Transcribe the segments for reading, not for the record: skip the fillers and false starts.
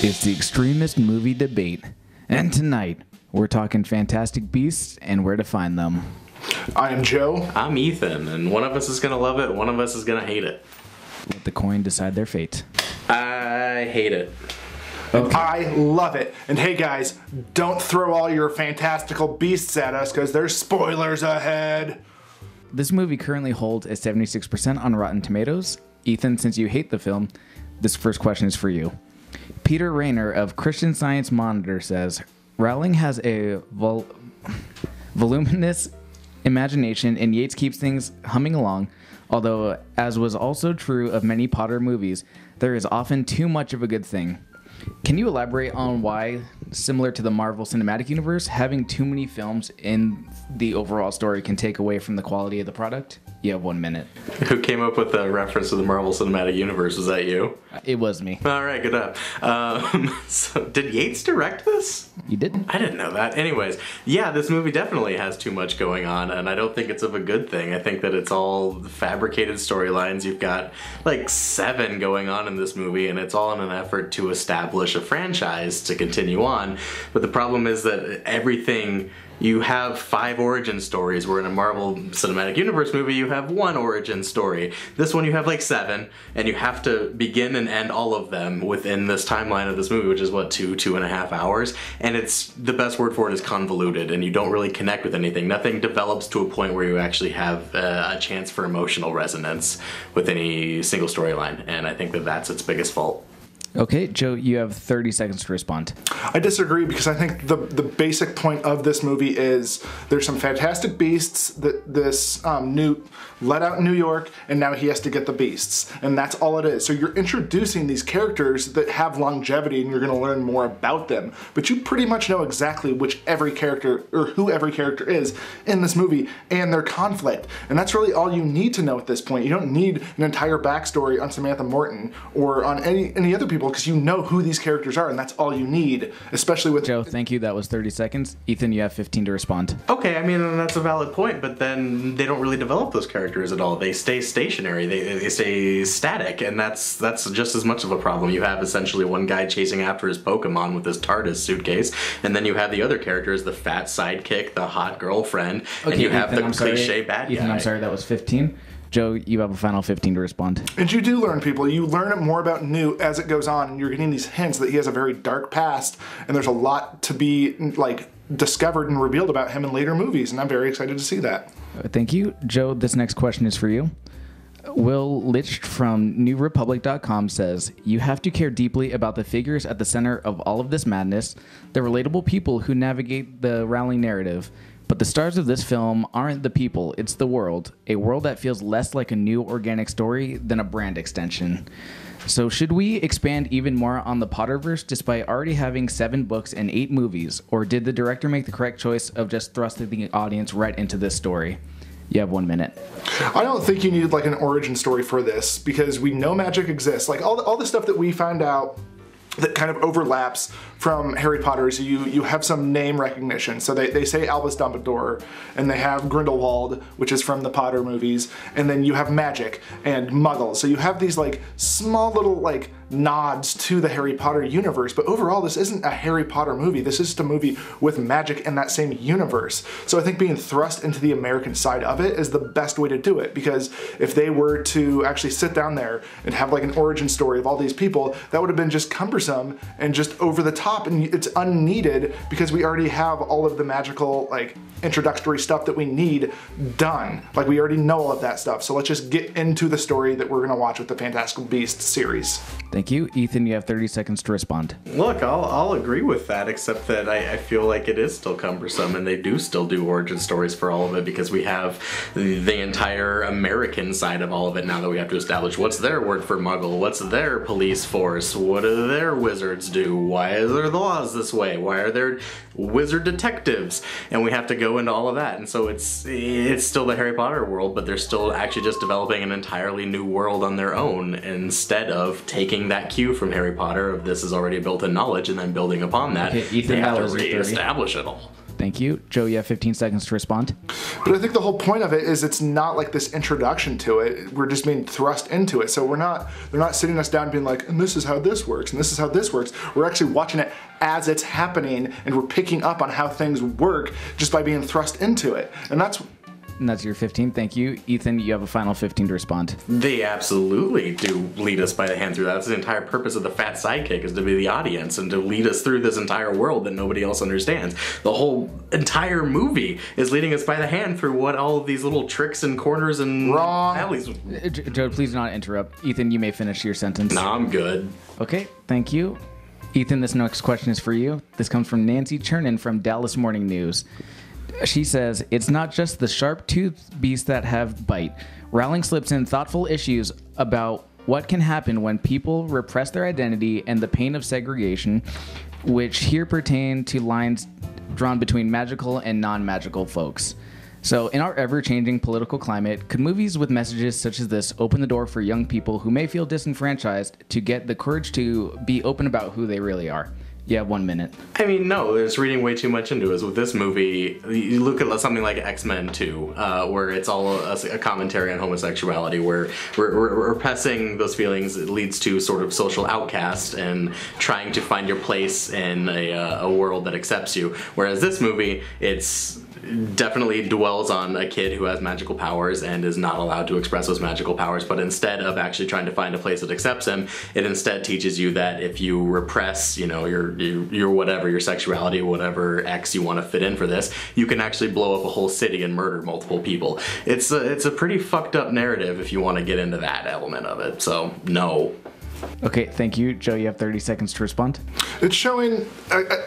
It's the Extremist movie debate, and tonight we're talking fantastic beasts and where to find them. I am Joe. I'm Ethan, and one of us is gonna love it, one of us is gonna hate it. Let the coin decide their fate. I hate it. Okay. I love it. And hey guys, don't throw all your fantastical beasts at us because there's spoilers ahead. This movie currently holds a 76% on Rotten Tomatoes. Ethan, since you hate the film, this first question is for you. Peter Rayner of Christian Science Monitor says, Rowling has a voluminous imagination and Yates keeps things humming along, although, as was also true of many Potter movies, there is often too much of a good thing. Can you elaborate on why, similar to the Marvel Cinematic Universe, having too many films in the overall story can take away from the quality of the product? You have 1 minute. Who came up with the reference to the Marvel Cinematic Universe? Was that you? It was me. All right, good up. So did Yates direct this? You did? I didn't know that. Anyways, yeah, this movie definitely has too much going on, and I don't think it's of a good thing. I think that it's all fabricated storylines. You've got like 7 going on in this movie, and it's all in an effort to establish a franchise to continue on. But the problem is that everything... You have 5 origin stories, where in a Marvel Cinematic Universe movie you have 1 origin story. This one you have like 7, and you have to begin and end all of them within this timeline of this movie, which is what, 2.5 hours? And it's, the best word for it is convoluted, and you don't really connect with anything. Nothing develops to a point where you actually have a chance for emotional resonance with any single storyline, and I think that that's its biggest fault. Okay, Joe, you have 30 seconds to respond. I disagree because I think the basic point of this movie is there's some fantastic beasts that this Newt let out in New York, and now he has to get the beasts, and that's all it is. So you're introducing these characters that have longevity, and you're going to learn more about them, but you pretty much know exactly which every character, or who every character is in this movie, and their conflict, and that's really all you need to know at this point. You don't need an entire backstory on Samantha Morton or on any other people, because you know who these characters are, and that's all you need, especially with... Joe, thank you. That was 30 seconds. Ethan, you have 15 to respond. Okay, I mean, that's a valid point, but then they don't really develop those characters at all. They stay stationary, they stay static, and that's just as much of a problem. You have essentially one guy chasing after his Pokemon with his TARDIS suitcase, and then you have the other characters, the fat sidekick, the hot girlfriend, and you have the cliche bad guy. Ethan, I'm sorry, that was 15. Joe, you have a final 15 to respond. And you do learn people. You learn more about Newt as it goes on, and you're getting these hints that he has a very dark past, and there's a lot to be like discovered and revealed about him in later movies, and I'm very excited to see that. Thank you. Joe, this next question is for you. Will Litch from NewRepublic.com says, you have to care deeply about the figures at the center of all of this madness, the relatable people who navigate the Rowling narrative. But the stars of this film aren't the people, it's the world. A world that feels less like a new organic story than a brand extension. So should we expand even more on the Potterverse despite already having 7 books and 8 movies? Or did the director make the correct choice of just thrusting the audience right into this story? You have 1 minute. I don't think you need like an origin story for this, because we know magic exists. Like all the stuff that we found out that kind of overlaps from Harry Potter is you have some name recognition. So they say Albus Dumbledore, and they have Grindelwald, which is from the Potter movies, and then you have magic and muggles. So you have these like small little like nods to the Harry Potter universe, but overall this isn't a Harry Potter movie. This is just a movie with magic in that same universe. So I think being thrust into the American side of it is the best way to do it, because if they were to actually sit down there and have like an origin story of all these people, that would have been just cumbersome and just over the top, and it's unneeded because we already have all of the magical like introductory stuff that we need done. Like we already know all of that stuff, so let's just get into the story that we're gonna watch with the Fantastical Beasts series. Thank you. Ethan, you have 30 seconds to respond. Look, I'll agree with that, except that I feel like it is still cumbersome, and they do still do origin stories for all of it, because we have the entire American side of all of it now that we have to establish what's their word for muggle, what's their police force, what do their wizards do, why are there laws this way, why are there wizard detectives, and we have to go into all of that. And so it's still the Harry Potter world, but they're still actually just developing an entirely new world on their own, instead of taking that cue from Harry Potter of this is already built in knowledge and then building upon that. Okay, Ethan, they have that to was re-establish it all. Thank you. Joe, you have 15 seconds to respond. But I think the whole point of it is it's not like this introduction to it. We're just being thrust into it. So they're not sitting us down and being like, and this is how this works, and this is how this works. We're actually watching it as it's happening, and we're picking up on how things work just by being thrust into it. And that's your 15. Thank you. Ethan, you have a final 15 to respond. They absolutely do lead us by the hand through that. That's the entire purpose of the fat sidekick, is to be the audience and to lead us through this entire world that nobody else understands. The whole entire movie is leading us by the hand through what all of these little tricks and corners and alleys. Joe, please do not interrupt. Ethan, you may finish your sentence. No, I'm good. Okay, thank you. Ethan, this next question is for you. This comes from Nancy Chernin from Dallas Morning News. She says, it's not just the sharp-toothed beasts that have bite. Rowling slips in thoughtful issues about what can happen when people repress their identity and the pain of segregation, which here pertain to lines drawn between magical and non-magical folks. So, in our ever-changing political climate, could movies with messages such as this open the door for young people who may feel disenfranchised to get the courage to be open about who they really are? You have 1 minute. I mean, no, it's reading way too much into it. With this movie, you look at something like X-Men 2, where it's all a commentary on homosexuality, where we're repressing those feelings. It leads to sort of social outcast and trying to find your place in a world that accepts you. Whereas this movie, it's definitely dwells on a kid who has magical powers and is not allowed to express those magical powers, but instead of actually trying to find a place that accepts him, it instead teaches you that if you repress, your whatever, your sexuality, whatever X you want to fit in for this, you can actually blow up a whole city and murder multiple people. It's a pretty fucked up narrative if you want to get into that element of it, so no. Okay, thank you. Joe, you have 30 seconds to respond. It's showing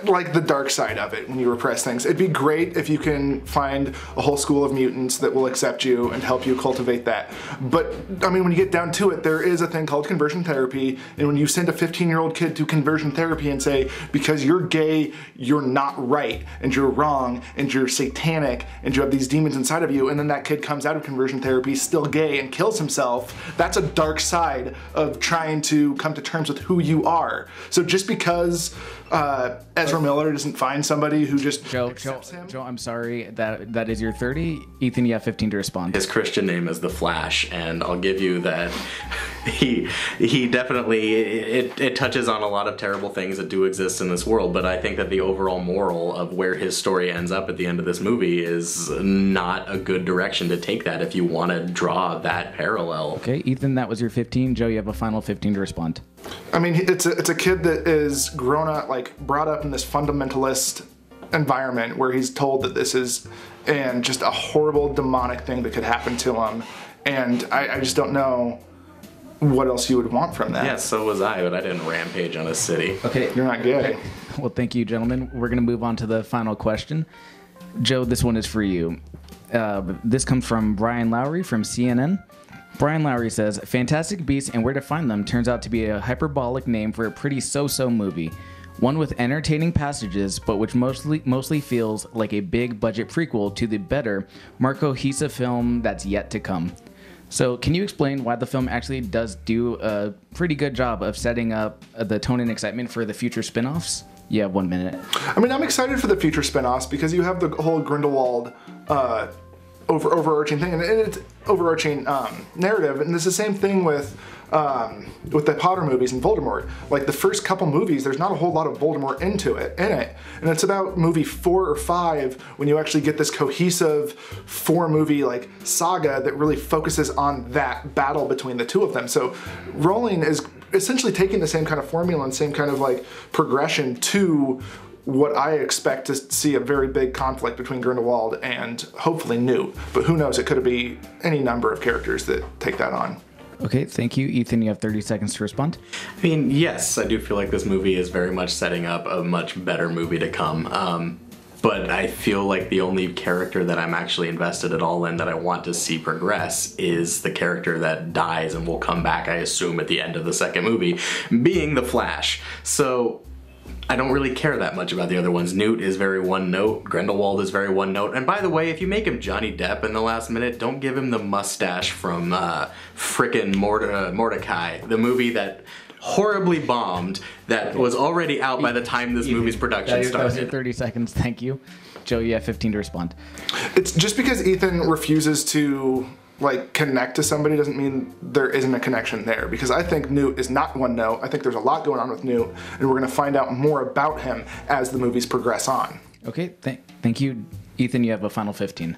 like the dark side of it when you repress things. It'd be great if you can find a whole school of mutants that will accept you and help you cultivate that. But I mean, when you get down to it, there is a thing called conversion therapy, and when you send a 15-year-old kid to conversion therapy and say, because you're gay, you're not right, and you're wrong, and you're satanic, and you have these demons inside of you, and then that kid comes out of conversion therapy still gay and kills himself, that's a dark side of trying to come to terms with who you are. So just because Ezra Miller doesn't find somebody who just accepts him. Joe, I'm sorry, that is your 30. Ethan, you have 15 to respond. His Christian name is the Flash, and I'll give you that he definitely, it touches on a lot of terrible things that do exist in this world, but I think that the overall moral of where his story ends up at the end of this movie is not a good direction to take that if you want to draw that parallel. Okay, Ethan, that was your 15. Joe, you have a final 15 to respond. I mean, it's a kid that is brought up in this fundamentalist environment where he's told that this is and just a horrible demonic thing that could happen to him, and I just don't know what else you would want from that. Yeah, so was I, but I didn't rampage on a city. Okay, you're not gay. Okay. Well, thank you, gentlemen. We're gonna move on to the final question. Joe, this one is for you. This comes from Brian Lowry from CNN. Brian Lowry says, Fantastic Beasts and Where to Find Them turns out to be a hyperbolic name for a pretty so-so movie. One with entertaining passages, but which mostly feels like a big budget prequel to the better, more cohesive film that's yet to come. So can you explain why the film actually does do a pretty good job of setting up the tone and excitement for the future spin-offs? You have 1 minute. I mean, I'm excited for the future spin-offs because you have the whole Grindelwald overarching thing, and it's overarching narrative, and it's the same thing with the Potter movies and Voldemort. Like the first couple movies, there's not a whole lot of Voldemort in it, and it's about movie 4 or 5 when you actually get this cohesive 4-movie like saga that really focuses on that battle between the two of them. So Rowling is essentially taking the same kind of formula and same kind of like progression to what I expect to see a very big conflict between Grindelwald and hopefully Newt. But who knows, it could be any number of characters that take that on. Okay, thank you. Ethan, you have 30 seconds to respond. I mean, yes, I do feel like this movie is very much setting up a much better movie to come. But I feel like the only character that I'm actually invested at all in that I want to see progress is the character that dies and will come back, I assume, at the end of the second movie, being the Flash. So I don't really care that much about the other ones. Newt is very one note, Grindelwald is very one note, and by the way, if you make him Johnny Depp in the last minute, don't give him the mustache from frickin' Mordecai, the movie that horribly bombed, that was already out by the time this movie's production started. That was your 30 seconds, thank you. Joe, you have 15 to respond. It's just because Ethan refuses to like connect to somebody doesn't mean there isn't a connection there, because I think Newt is not one note. I think there's a lot going on with Newt, and we're going to find out more about him as the movies progress on. Okay, thank you. Ethan, you have a final 15.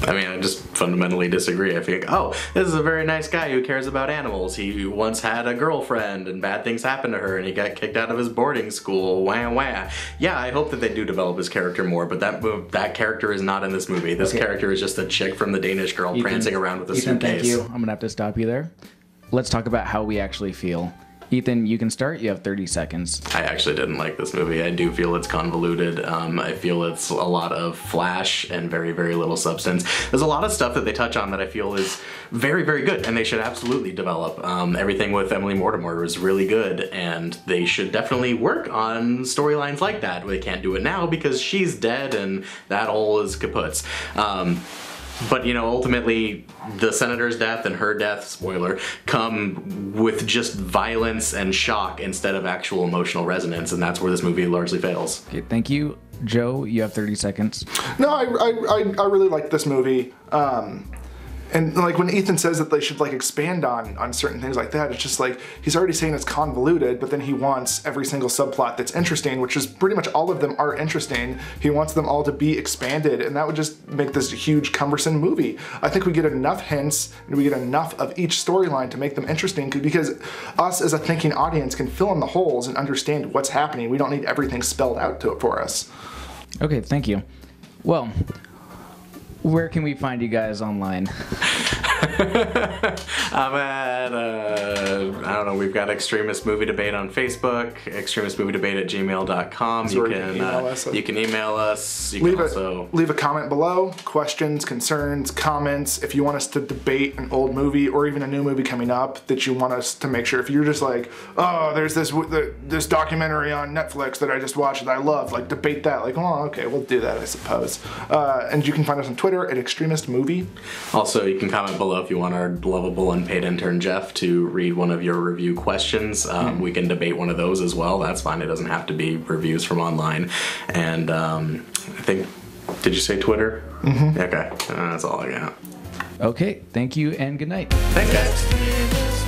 I mean, I just fundamentally disagree. I think, oh, this is a very nice guy who cares about animals. He once had a girlfriend and bad things happened to her and he got kicked out of his boarding school. Wah, wah. Yeah, I hope that they do develop his character more, but that character is not in this movie. This character is just a chick from the Danish Girl prancing around with a suitcase. Thank you. I'm going to have to stop you there. Let's talk about how we actually feel. Ethan, you can start. You have 30 seconds. I actually didn't like this movie. I do feel it's convoluted. I feel it's a lot of flash and very, very little substance. There's a lot of stuff that they touch on that I feel is very, very good, and they should absolutely develop. Everything with Emily Mortimer was really good, and they should definitely work on storylines like that. They can't do it now because she's dead, and that hole is kaput. But, you know, ultimately, the senator's death and her death, spoiler, come with just violence and shock instead of actual emotional resonance, and that's where this movie largely fails. Okay, thank you. Joe, you have 30 seconds. No, I really like this movie. And like when Ethan says that they should like expand on certain things like that, it's just like he's already saying it's convoluted, but then he wants every single subplot that's interesting, which is pretty much all of them are interesting. He wants them all to be expanded, and that would just make this a huge cumbersome movie. I think we get enough hints and we get enough of each storyline to make them interesting, because us as a thinking audience can fill in the holes and understand what's happening. We don't need everything spelled out to it for us. Okay, thank you. Well, where can we find you guys online? I'm at, I don't know, we've got Extremist Movie Debate on Facebook, extremistmoviedebate@gmail.com. You can email us. You can leave a comment below, questions, concerns, comments. If you want us to debate an old movie or even a new movie coming up that you want us to make sure, if you're just like, oh, there's this documentary on Netflix that I just watched that I love, like debate that. Like, oh, okay, we'll do that, I suppose. And you can find us on Twitter at Extremist Movie. Also, you can comment below if you want our lovable unpaid intern Jeff to read one of your review questions. We can debate one of those as well. That's fine. It doesn't have to be reviews from online. And I think, did you say Twitter? Mm-hmm. Okay, that's all I got. Okay, thank you and good night. Thanks, guys.